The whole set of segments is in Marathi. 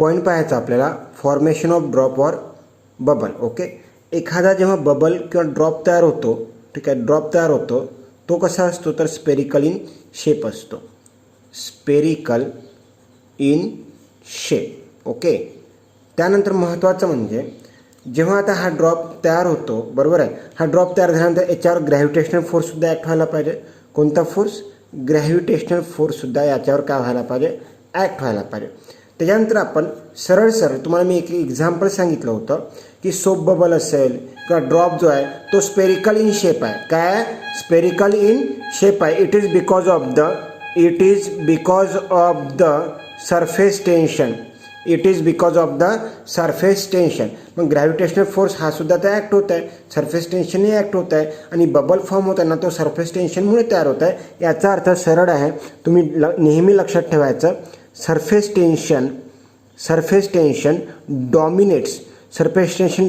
पॉईंट पाहायचा आपल्याला, formation of drop or bubble. Okay, एखादा जेव्हा बबल किंवा ड्रॉप तयार होतो, ठीक आहे, ड्रॉप तयार होतो तो कसा असतो तर स्पेरिकल इन शेप असतो. Spherical in shape. ओके, त्यानंतर महत्त्वाचं म्हणजे जेव्हा आता हा ड्रॉप तयार होतो, बरोबर आहे, हा ड्रॉप तयार झाल्यानंतर याच्यावर ग्रॅव्हिटेशनल फोर्ससुद्धा ॲक्ट व्हायला पाहिजे. कोणता फोर्स? ग्रॅव्हिटेशनल फोर्ससुद्धा याच्यावर काय व्हायला पाहिजे? ॲक्ट व्हायला पाहिजे. त्याच्यानंतर आपण सरळ तुम्हाला मी एक एक्झाम्पल सांगितलं होतं की सोप बबल असेल किंवा ड्रॉप जो आहे तो स्पेरिकल इन शेप आहे. काय? स्पेरिकल इन शेप आहे. It is because of the surface tension. It is because of the surface tension. मग ग्रॅव्हिटेशनल फोर्स हा सुद्धा तर ॲक्ट होत आहे, सरफेस टेन्शनही ॲक्ट होत आहे आणि बबल फॉर्म होताना तो सरफेस टेन्शनमुळे तयार होत आहे. याचा अर्थ सरळ आहे, तुम्ही नेहमी लक्षात ठेवायचं. सरफेस टेन्शन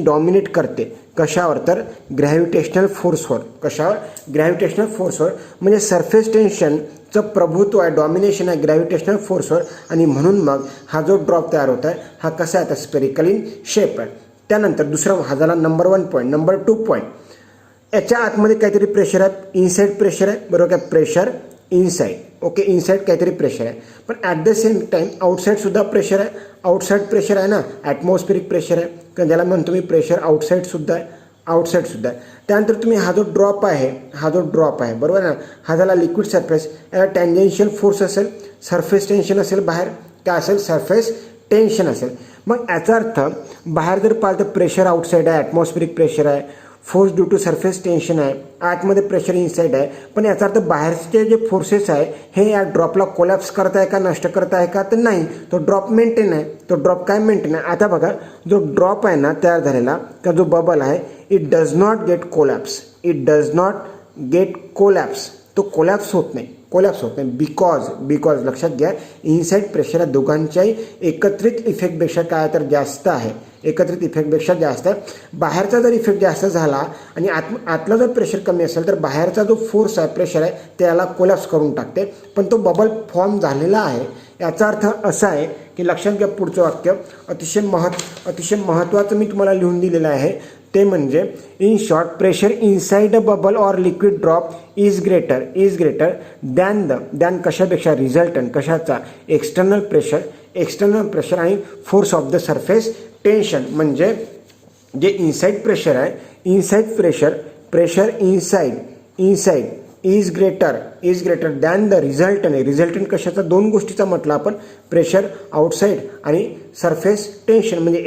डॉमिनेट करते कशावर? तर ग्रॅव्हिटेशनल फोर्सवर. कशावर? ग्रॅव्हिटेशनल फोर्सवर. म्हणजे सरफेस टेन्शनचं प्रभुत्व आहे, डॉमिनेशन आहे ग्रॅव्हिटेशनल फोर्सवर आणि म्हणून मग हा जो ड्रॉप तयार होत आहे हा कसा आहे तर स्पेरिकल इन शेप आहे. त्यानंतर दुसरा हा झाला नंबर 1 पॉईंट. नंबर 2 पॉईंट, याच्या आतमध्ये काहीतरी प्रेशर आहे, इनसाईड प्रेशर आहे, बरोबर काय? Pressure inside. ओके, इनसाईड काहीतरी प्रेशर आहे, पण ॲट द सेम टाईम आउटसाईडसुद्धा प्रेशर आहे. आउटसाईड प्रेशर आहे ना, ॲटमॉस्फेरिक प्रेशर आहे, कारण ज्याला म्हणतो मी प्रेशर आउटसाईडसुद्धा आहे. त्यानंतर तुम्ही हा जो ड्रॉप आहे बरोबर ना, हा झाला लिक्विड सरफेस. याला टँजेन्शियल फोर्स असेल, सरफेस टेन्शन असेल, बाहेर काय असेल? सरफेस टेन्शन असेल. मग याचा अर्थ बाहेर जर पाहिलं तर प्रेशर आउटसाईड आहे, ॲटमॉस्फेरिक प्रेशर आहे, force due to surface tension आहे, आतमध्ये प्रेशर इनसाईड आहे. पण याचा अर्थ बाहेरचे जे फोर्सेस आहे हे या ड्रॉपला कोलॅप्स करत आहे का, नष्ट करत आहे का? तर नाही, तो ड्रॉप मेंटेन आहे. तो ड्रॉप काय मेंटेन आहे? आता बघा, जो ड्रॉप आहे ना तयार झालेला, का जो बबल आहे, it does not gate collapse. तो कोलॅप्स होत नाही. बिकॉज लक्षात घ्या, इनसाईड प्रेशर या दोघांच्याही एकत्रित इफेक्टपेक्षा काय तर जास्त आहे. बाहेरचा जर इफेक्ट जास्त झाला आणि आतला जर प्रेशर कमी असेल तर बाहेरचा जो फोर्स आहे, प्रेशर आहे, त्याला कोलॅप्स करून टाकते. पण तो बबल फॉर्म झालेला आहे. याचा अर्थ असा आहे की लक्षात घ्या, पुढचं वाक्य अतिशय महत्त्वाचं मी तुम्हाला लिहून दिलेलं आहे. ते म्हणजे in short, pressure inside a bubble or liquid drop is greater than कशापेक्षा? रिझल्टंट. कशाचा? एक्सटर्नल प्रेशर आणि force of the surface tension. म्हणजे जे इनसाइड प्रेशर आहे, inside pressure inside is greater than the resultant कशाचा? दोन गोष्टीचा म्हटलं आपण, प्रेशर आउटसाईड आणि सरफेस टेन्शन. म्हणजे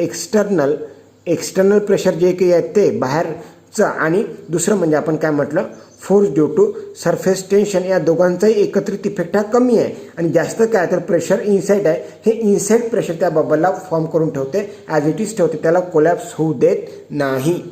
एक्सटर्नल प्रेशर जे काही आहे ते बाहेरचं, आणि दुसरं म्हणजे आपण काय म्हटलं? Force due to surface tension. या दोघांचाही एकत्रित इफेक्ट हा कमी आहे आणि जास्त काय तर प्रेशर इनसाईड आहे. हे इनसाईड प्रेशर त्या बबलला फॉर्म करून ठेवते, ॲज इट इज ठेवते, त्याला कोलॅप्स होऊ देत नाही.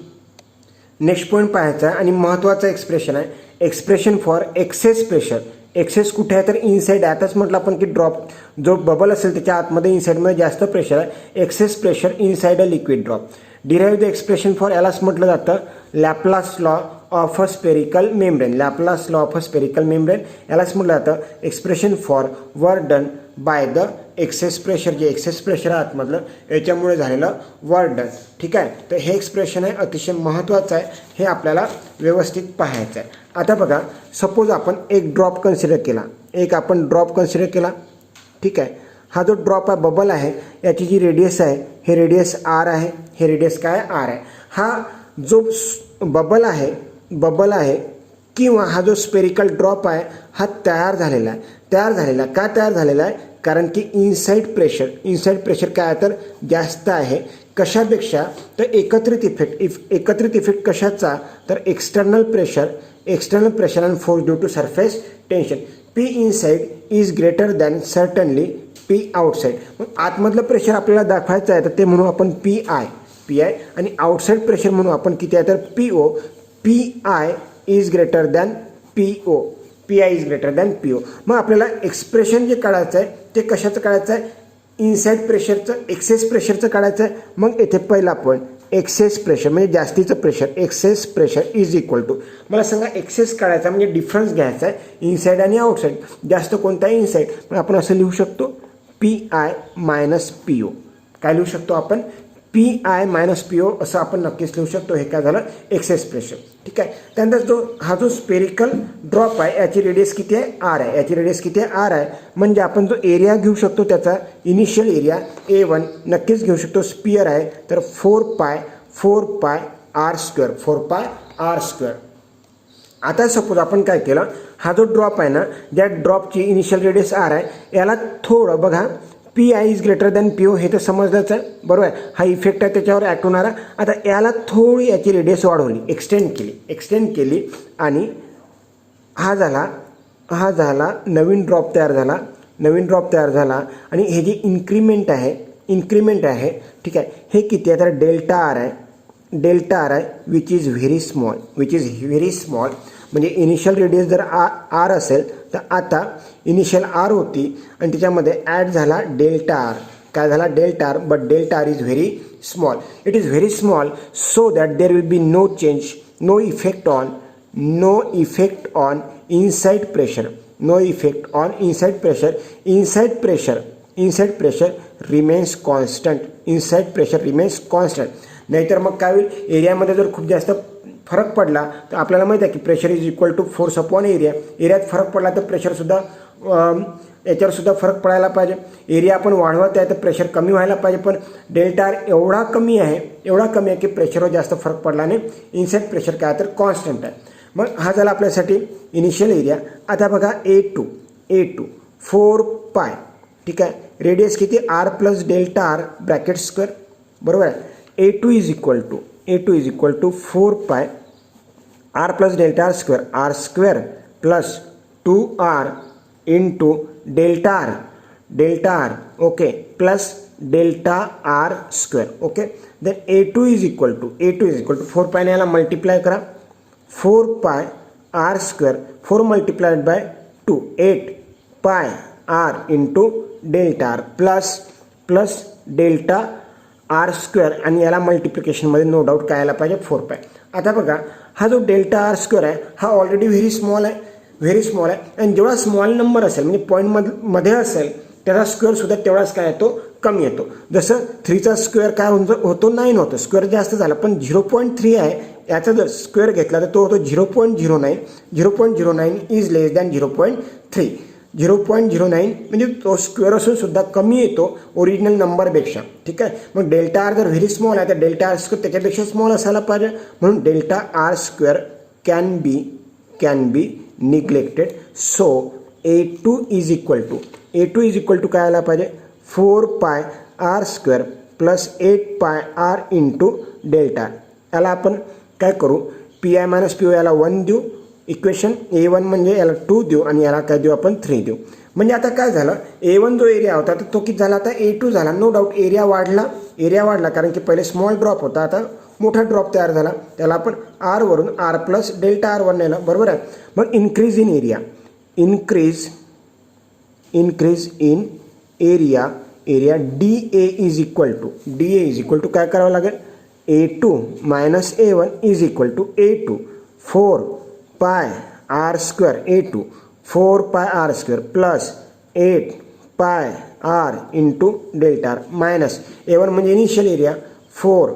नेक्स्ट पॉईंट पाहायचा आहे आणि महत्त्वाचा एक्सप्रेशन आहे, expression for excess pressure. Excess कुठे आहे तर इनसाईड. आताच म्हटलं आपण की ड्रॉप जो बबल असेल त्याच्या आतमध्ये इनसाईडमध्ये जास्त प्रेशर आहे. Excess pressure inside a liquid drop. Derive the expression for, यालाच म्हटलं जातं Laplace law of a spherical membrane. यालाच म्हटलं जातं expression for work done by the excess pressure. जे एक्सेस प्रेशर आहे आतमधलं, याच्यामुळे झालेलं वर्क डन. ठीक आहे, तर हे एक्सप्रेशन आहे, अतिशय महत्त्वाचं आहे, हे आपल्याला व्यवस्थित पाहायचं आहे. आता बघा, सपोज आपण एक ड्रॉप कन्सिडर केला. ठीक आहे, हा जो ड्रॉप आहे, बबल आहे, याची जी रेडियस आहे, हे रेडियस आर आहे, हे रेडियस काय? आर आहे. हा जो बबल आहे किंवा हा जो स्पेरिकल ड्रॉप आहे हा तयार झालेला आहे. का तयार झालेला आहे? कारण की इनसाईड प्रेशर काय तर जास्त आहे. कशापेक्षा? तर एकत्रित इफेक्ट कशाचा? तर external pressure and force due to surface tension. P inside is greater than certainly P outside. मग आतमधलं प्रेशर आपल्याला दाखवायचं आहे तर ते म्हणू आपण पी आय आणि आउटसाईड प्रेशर म्हणू आपण किती आहे तर PO. PI is greater than PO. मग आपल्याला एक्सप्रेशन जे काढायचं आहे ते कशाचं काढायचं आहे? इनसाईड प्रेशरचं, एक्सेस प्रेशरचं काढायचं आहे. मग येथे पहिला पॉईंट, एक्सेस प्रेशर म्हणजे जास्तीचं pressure. Excess pressure is equal to, मला सांगा एक्सेस काढायचा म्हणजे डिफरन्स घ्यायचा आहे इनसाईड आणि आउटसाईड. जास्त कोणता? इनसाईड. मग आपण असं लिहू शकतो PI मायनस PO. काय लिहू शकतो आपण, P I minus P O असं आपण नक्कीच लिहू शकतो. हे काय झालं, एक्सेस प्रेशर. ठीक आहे. त्यानंतर हा जो स्पेरिकल ड्रॉप आहे याची रेडियस किती आहे, आर आहे. याची रेडियस किती आहे, आर आहे. म्हणजे आपण जो एरिया घेऊ शकतो त्याचा इनिशियल एरिया A1 नक्कीच घेऊ शकतो. स्पियर आहे तर 4 pi R square, 4 R square. आता सपोज आपण काय केलं, हा जो ड्रॉप आहे ना, ज्या ड्रॉपची इनिशियल रेडियस आर आहे याला थोडं बघा, P I is greater than P O हे तर समजलंच आहे, बरोबर आहे. हा इफेक्ट आहे त्याच्यावर ॲक्ट होणारा. आता याला थोडी याची रेडियस वाढवली, एक्सटेंड केली आणि हा झाला नवीन ड्रॉप तयार झाला. आणि हे जे इन्क्रीमेंट आहे ठीक आहे, हे किती आहे तर डेल्टा आर आहे विच इज व्हेरी स्मॉल. म्हणजे इनिशियल रेडियस जर आर असेल तर आता इनिशियल आर होती आणि त्याच्यामध्ये ॲड झाला डेल्टा आर. काय झाला, delta R. But delta R is very small. It is very small so that there will be no change, no effect on inside pressure. Inside pressure remains constant. नाहीतर मग काय होईल, एरियामध्ये जर खूप जास्त फरक पडला तर आपल्याला माहिती आहे की pressure is equal to force upon area. एरियात फरक पडला तर प्रेशरसुद्धा याच्यावरसुद्धा फरक पडायला पाहिजे. एरिया आपण वाढवत आहे तर प्रेशर कमी व्हायला पाहिजे. पण डेल्टा आर एवढा कमी आहे की प्रेशरवर जास्त फरक पडला नाही. इनसाइड प्रेशर काय तर कॉन्स्टंट आहे. मग हा झाला आपल्यासाठी इनिशियल एरिया. आता बघा A2 4 पाय. ठीक आहे. रेडियस किती, R plus delta R bracket square, बरोबर आहे. A2 is equal to 4 pi R plus delta R square plus 2R into delta R okay plus delta R square. Okay. Then A2 is equal to 4 पायने याला मल्टिप्लाय करा. 4 pi R square, 4 multiplied by 2 8 pi R into delta R plus delta R square आणि याला मल्टिप्लिकेशनमध्ये नो डाऊट काय यायला पाहिजे, 4 पाय. आता बघा, हा जो डेल्टा आर स्क्वेअर आहे हा ऑलरेडी व्हेरी स्मॉल आहे. आणि जेवढा स्मॉल नंबर असेल म्हणजे पॉईंटमध्ये असेल त्याचा स्क्वेअरसुद्धा तेवढाच काय येतो, कमी येतो. जसं 3चा स्क्वेअर काय होतो 9 होतो. स्क्वेअर जास्त झाला पण 0.3 आहे, याचा जर स्क्वेअर घेतला तर तो होतो 0.09. 0.09 इज लेस दॅन 0.3. 0.09 म्हणजे तो स्क्वेअर असून सुद्धा कमी येतो ओरिजिनल नंबरपेक्षा. ठीक आहे. मग डेल्टा आर जर व्हेरी स्मॉल आहे तर डेल्टा आर स्क्वेअर त्याच्यापेक्षा स्मॉल असायला पाहिजे. म्हणून delta R square can be neglected. So A2 is equal to काय आला पाहिजे, 4 pi R square plus 8 pi R into delta. याला आपण काय करू, P I minus P O याला 1 देऊ. इक्वेशन A1 म्हणजे याला 2 देऊ आणि याला काय देऊ आपण 3 देऊ. म्हणजे आता काय झालं, A1 जो एरिया होता तर तो किती झाला, आता A2 झाला. नो डाऊट एरिया वाढला कारण की पहिले स्मॉल ड्रॉप होता, आता मोठा ड्रॉप तयार झाला. त्याला आपण आर वरून आर प्लस डेल्टा आर वर नेलं, बरोबर आहे. मग increase in area DA is equal to काय करावं लागेल, A2 minus A1 is equal to A2 4 pi R square A2 4 pi R square plus 8 pi R into delta R minus A1 म्हणजे initial area 4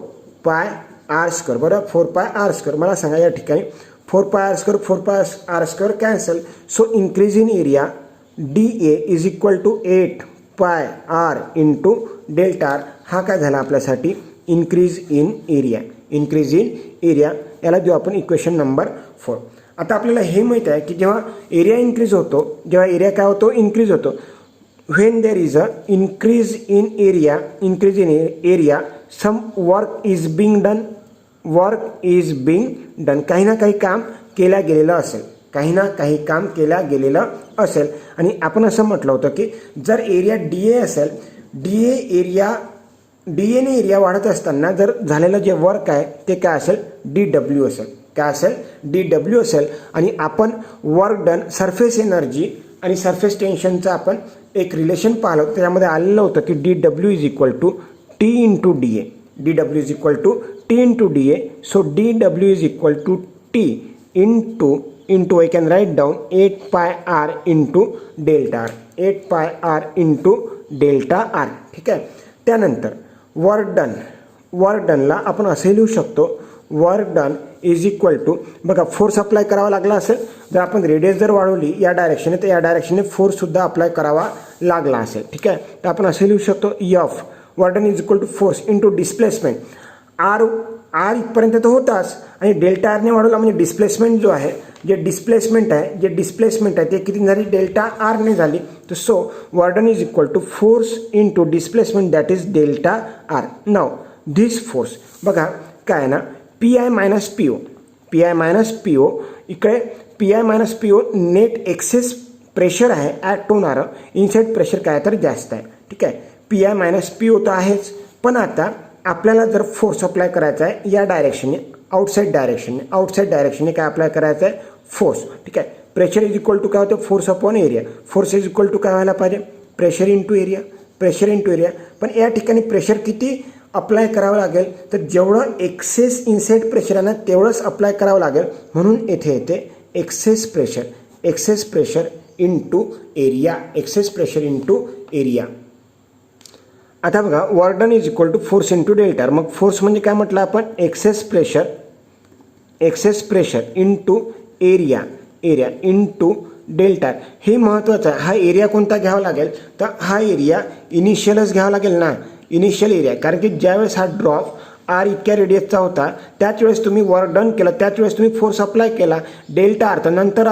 pi R square, बरोबर. 4 पाय आर स्क्वेअर. मला सांगा या ठिकाणी 4 pi R square cancel. So increase in area DA is equal to 8 pi R into delta R. हा काय झाला आपल्यासाठी, इन्क्रीज इन एरिया. याला देऊ आपण इक्वेशन नंबर 4. आता आपल्याला हे माहीत आहे की जेव्हा एरिया इन्क्रीज होतो when there is a increase in area some work is being done. काही ना काही काम केल्या गेलेलं असेल. आणि आपण असं म्हटलं होतं की जर एरिया DA असेल, DA ने एरिया वाढत असताना जर झालेलं जे वर्क आहे ते काय असेल, DW असेल. आणि आपण वर्क डन सरफेस एनर्जी आणि सरफेस टेन्शनचं आपण एक रिलेशन पाहिलं, त्याच्यामध्ये आलेलं होतं की DW is equal to T into DA. So DW is equal to T into I can write down 8 pi R into delta R. ठीक आहे. त्यानंतर वर्क डनला आपण असे लिहू शकतो, work done is equal to, बघा फोर्स अप्लाय करावा लागला असेल, जर आपण रेडियस जर वाढवली या डायरेक्शनने तर या डायरेक्शनने फोर्ससुद्धा अप्लाय करावा लागला असेल. ठीक आहे, तर आपण असे लिहू शकतो F work done is equal to force into displacement. आर इथपर्यंत तर होताच आणि डेल्टा आरने वाढवला म्हणजे डिस्प्लेसमेंट जो आहे, जे डिस्प्लेसमेंट आहे ते किती झाली, डेल्टा आरने झाली. तर so work done is equal to force into displacement that is delta R. Now this force बघा काय ना, P I minus P O, इकडे P I minus P O net excess pressure आहे ॲट होणारं, इनसाईड प्रेशर काय तर जास्त आहे. ठीक आहे, P I minus P O तर आहेच, पण आता आपल्याला जर फोर्स अप्लाय करायचा आहे या डायरेक्शनने, आउटसाईड डायरेक्शनने काय अप्लाय करायचं आहे, फोर्स. ठीक आहे, प्रेशर इज इक्वल टू काय होतं, force upon area. Force is equal to काय व्हायला पाहिजे, प्रेशर इंटू एरिया. पण या ठिकाणी प्रेशर किती अप्लाय करावं लागेल, तर जेवढं एक्सेस इनसाईड प्रेशर आहे ना तेवढंच अप्लाय करावं लागेल. म्हणून येथे येते एक्सेस प्रेशर इंटू एरिया. आता बघा work done is equal to force into delta. मग फोर्स म्हणजे काय म्हटलं आपण, excess pressure into area into delta. हे महत्त्वाचं आहे. हा एरिया कोणता घ्यावा लागेल, तर हा एरिया इनिशियलच घ्यावा लागेल ना, इनिशियल एरिया. कारण की ज्यावेळेस हा ड्रॉप आर इतक्या रेडियसचा होता त्याच वेळेस तुम्ही वर्क डन केलं, त्याच वेळेस तुम्ही फोर्स अप्लाय केला. डेल्टा आर तर नंतर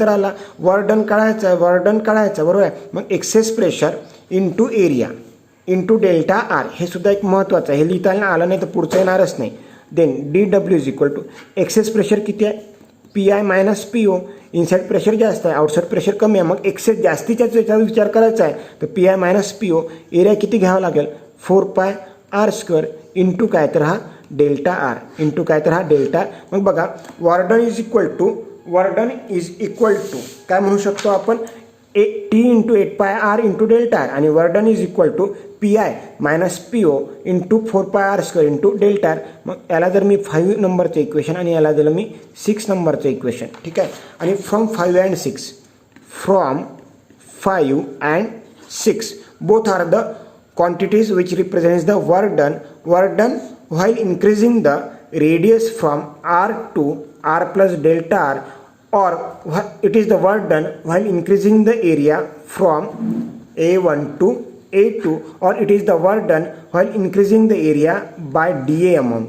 आला, वर्क डन काढायचं बरोबर आहे. मग excess pressure into area into delta R, हे सुद्धा एक महत्त्वाचं आहे. हे लिहिता आलं नाही तर पुढचं येणारच नाही. Then D W is equal to excess pressure किती आहे, P I minus P O. Inside pressure जास्त आहे, आउटसाईड प्रेशर कमी आहे. मग एक्सेस जास्तीच्याच याच्यावर विचार करायचा आहे, तर P I minus P O. Area किती घ्यावा लागेल, 4π r स्क्वेअर इंटू काय तर हा डेल्टा आर. मग बघा work done is equal to काय म्हणू शकतो आपण, T into 8πr into delta R. आणि work done is equal to P I minus P O into 4πr square into delta R. मग याला जर मी 5 नंबरचं इक्वेशन आणि याला दिलं मी 6 नंबरचं इक्वेशन. ठीक आहे, आणि from 5 and 6 both are the quantities which represents the work done while increasing the radius from r to r plus delta r, or it is the work done while increasing the area from a1 to a2, or it is the work done while increasing the area by dA amount.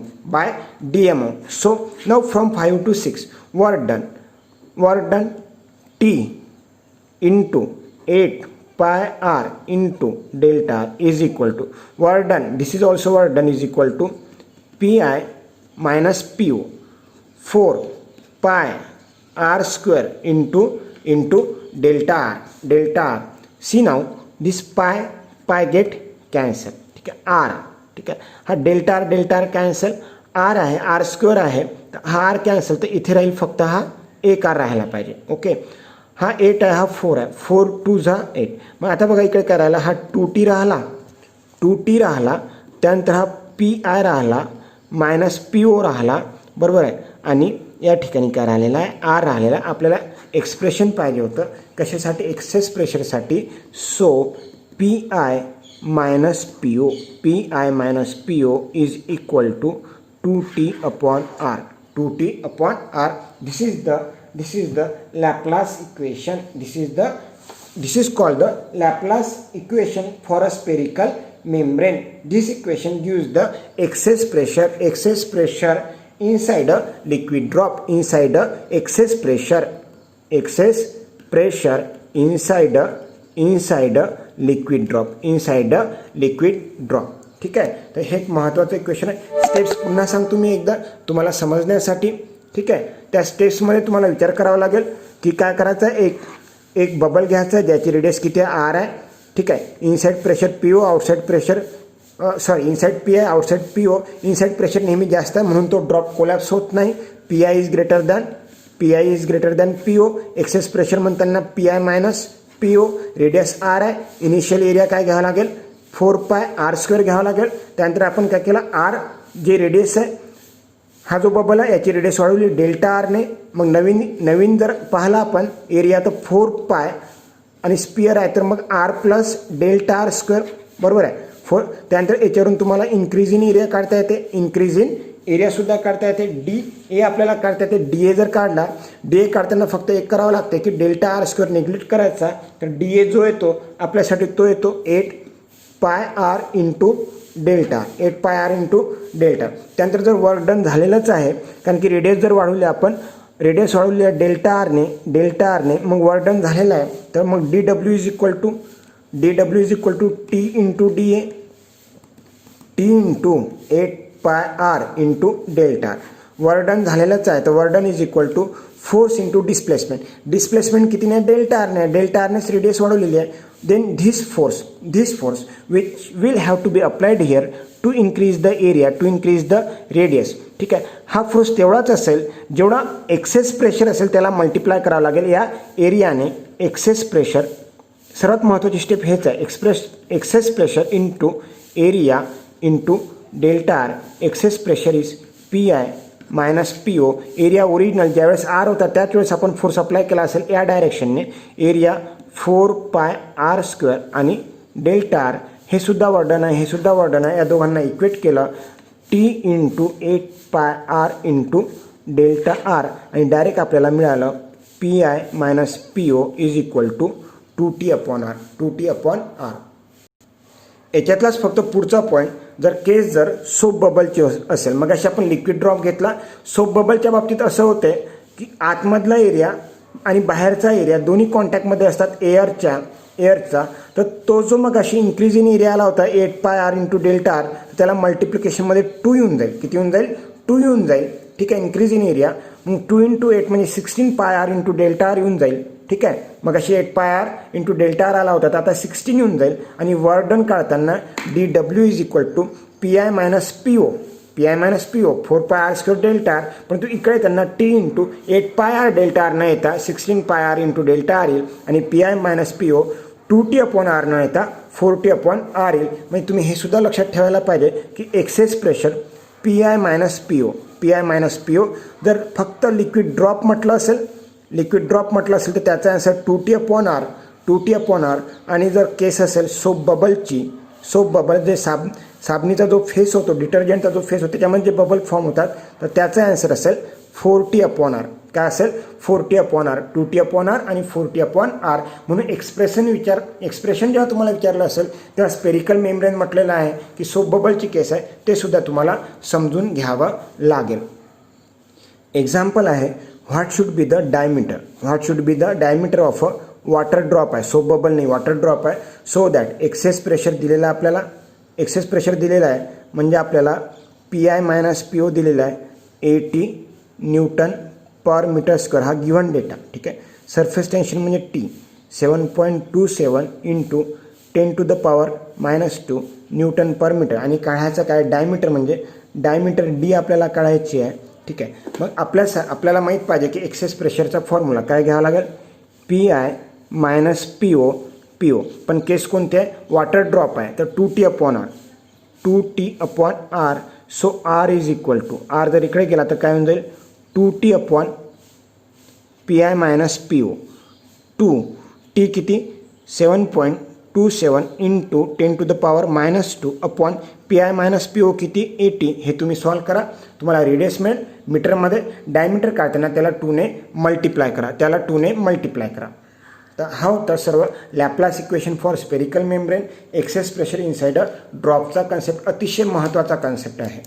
So now from 5 to 6, work done T into 8πr into delta r is equal to work done. This is also work done is equal to pi minus pu 4π r square into delta r. See now this pi get cancel. ठीक आहे, r. ठीक आहे, हा डेल्टा आर कॅन्सल, आर आहे, आर स्क्वेअर आहे, तर हा आर कॅन्सल, तर इथे राहील फक्त हा एक आर राहायला पाहिजे. ओके, हा 8 आहे, हा 4 आहे, 4 2 8. मग आता बघा इकडे काय राहिला, हा 2t राहिला, त्यानंतर हा पी आय राहिला मायनस पी ओ राहिला, बरोबर आहे. आणि या ठिकाणी काय राहिलेला आहे, आर राहिलेला आहे. आपल्याला एक्सप्रेशन पाहिजे होतं कशासाठी, एक्सेस प्रेशरसाठी. So P I minus P O is equal to 2t upon r. This is the Laplace equation. This is called the Laplace equation for a spherical membrane. This equation gives the excess pressure inside a liquid drop, excess pressure inside a liquid drop. ठीक आहे, तर हे एक महत्त्वाचं इक्वेशन आहे. स्टेप्स पुन्हा सांगतो मी एकदा तुम्हाला समजण्यासाठी. ठीक आहे, त्या स्टेप्समध्ये तुम्हाला विचार करावा लागेल की काय करायचं आहे. एक बबल घ्यायचा आहे ज्याची रेडियस किती आहे, आर आहे. ठीक आहे, inside pressure P O, outside pressure inside P I, outside P O. Inside pressure नेहमी जास्त आहे म्हणून तो ड्रॉप कोलॅप्स होत नाही. P I is greater than P O. Excess pressure म्हणताना P I minus P O. Radius R आहे, इनिशियल एरिया काय घ्यावा लागेल, 4π r स्क्वेअर घ्यावा लागेल. त्यानंतर आपण काय केलं, आर जे रेडियस आहे, हा जो बबल आहे याची रेडियस वाढवली डेल्टा आरने. मग नवीन जर पाहिला आपण एरिया तर 4π आणि स्पियर आहे तर मग R plus delta R square, बरोबर आहे. फोर. त्यानंतर याच्यावरून तुम्हाला इन्क्रीज इन एरिया काढता येते, इन्क्रीज इन एरियासुद्धा काढता येते. डी ए आपल्याला काढता येते. डी ए जर काढला, डी ए काढताना फक्त एक करावं लागते की डेल्टा आर स्क्वेअर निग्लेक्ट करायचा. तर डी ए जो येतो आपल्यासाठी तो येतो 8 pi R into delta, 8 pi R into delta. त्यानंतर जर वर्क डन झालेलंच आहे, कारण की रेडियस जर वाढवले आपण, रेडियस वाढवली आहे डेल्टा आरने, मग वर्क डन झालेलं आहे. तर मग D W is equal to T into D A, T into 8 pi R into delta. Work done झालेलंच आहे, तर work done is equal to force into displacement. Displacement किती नाही, डेल्टा आरनेच रेडियस वाढवलेली आहे. Then this force which will have to be applied here to increase the area, to increase the radius. ठीक आहे, हा फोर्स तेवढाच असेल जेवढा एक्सेस प्रेशर असेल त्याला मल्टिप्लाय करावं लागेल या एरियाने. एक्सेस प्रेशर, सर्वात महत्त्वाची स्टेप हेच आहे, excess pressure into area into delta R. Excess pressure is P I minus P O. Area original ज्यावेळेस आर होता त्याच वेळेस आपण फोर्स अप्लाय केला असेल या डायरेक्शनने. एरिया 4 पाय आर स्क्वेअर आणि डेल्टा आर हे सुद्धा वर्डन आहे, या दोघांना इक्वेट केलं T into 8 pi R into delta R आणि डायरेक्ट आपल्याला मिळालं P I minus P O is equal to 2T upon R. याच्यातलाच फक्त पुढचा पॉईंट, जर केस जर सोप बबलची असेल, मग अशी आपण लिक्विड ड्रॉप घेतला. सोप बबलच्या बाबतीत असं होतं की आतमधला एरिया आणि बाहेरचा एरिया दोन्ही कॉन्टॅक्टमध्ये असतात एअरचा. तर तो जो मग अशी इन्क्रीज इन एरिया आला होता 8 pi R into delta R, त्याला मल्टिप्लिकेशनमध्ये 2 येऊन जाईल. किती येऊन जाईल, 2 येऊन जाईल. ठीक आहे, इन्क्रीज इन एरिया मग 2 इंटू 8 म्हणजे 16 पाय आर इंटू डेल्टा आर येऊन जाईल. ठीक आहे, मग अशी 8 pi R into delta R आला होता, तर आता 16 येऊन जाईल. आणि वर्क डन काढताना D W is equal to P I minus P O, 4 pi R square delta R. परंतु इकडे त्यांना T into 8 pi R delta R न येता 16 पाय आर इंटू डेल्टा आर येईल आणि P I minus P O 2T upon R न येता 4T अपॉन आर येईल. म्हणजे तुम्ही हे सुद्धा लक्षात ठेवायला पाहिजे की excess pressure P I minus P O जर फक्त लिक्विड ड्रॉप म्हटलं असेल तर त्याचा आन्सर 2T अपॉन आर. आणि जर केस असेल सोप बबल जे साबणीचा जो फेस होतो, डिटर्जंटचा जो फेस होतो त्याच्यामध्ये जे बबल फॉर्म होतात, तर त्याचा आन्सर असेल 4T अपॉन आर. काय असेल, 4T upon R, 2T upon R आणि 4T अपॉन आर. म्हणून एक्सप्रेशन जेव्हा तुम्हाला विचारलं असेल तेव्हा स्पेरिकल मेम्ब्रेन म्हटलेलं आहे की सोप बबलची केस आहे, ते सुद्धा तुम्हाला समजून घ्यावं लागेल. एक्झाम्पल आहे, what should be the diameter of a water drop आहे, सोप बबल नाही वॉटर ड्रॉप आहे. सो दॅट एक्सेस प्रेशर दिलेला आहे आपल्याला, म्हणजे आपल्याला P I minus P O दिलेला आहे 80 न्यूटन पर मीटर स्क्वेअर, हा गिव्हन डेटा. ठीक आहे, सरफेस टेन्शन म्हणजे T 7.27 into 10 to the power -2 newton per metre. आणि काढायचं काय, डायमीटर डी आपल्याला काढायची आहे. ठीक आहे, मग आपल्याला माहीत पाहिजे की एक्सेस प्रेशरचा फॉर्म्युला काय घ्यावा लागेल, P I minus P O. पण केस कोणते आहे, वॉटर ड्रॉप आहे, तर 2T upon R. So R is equal to, R जर इकडे गेला तर काय होऊन जाईल 2T upon P I minus P O. 2T किती 7.27 into 10 to the power -2 upon P I minus P O किती 80. हे तुम्ही सॉल्व करा, तुम्हाला रेडियस मिळेल. मीटरमध्ये डायमीटर काढताना त्याला 2 ने मल्टिप्लाय करा. तर हा होता सर्व Laplace equation for spherical membrane excess pressure inside a ड्रॉपचा कन्सेप्ट. अतिशय महत्त्वाचा कन्सेप्ट आहे.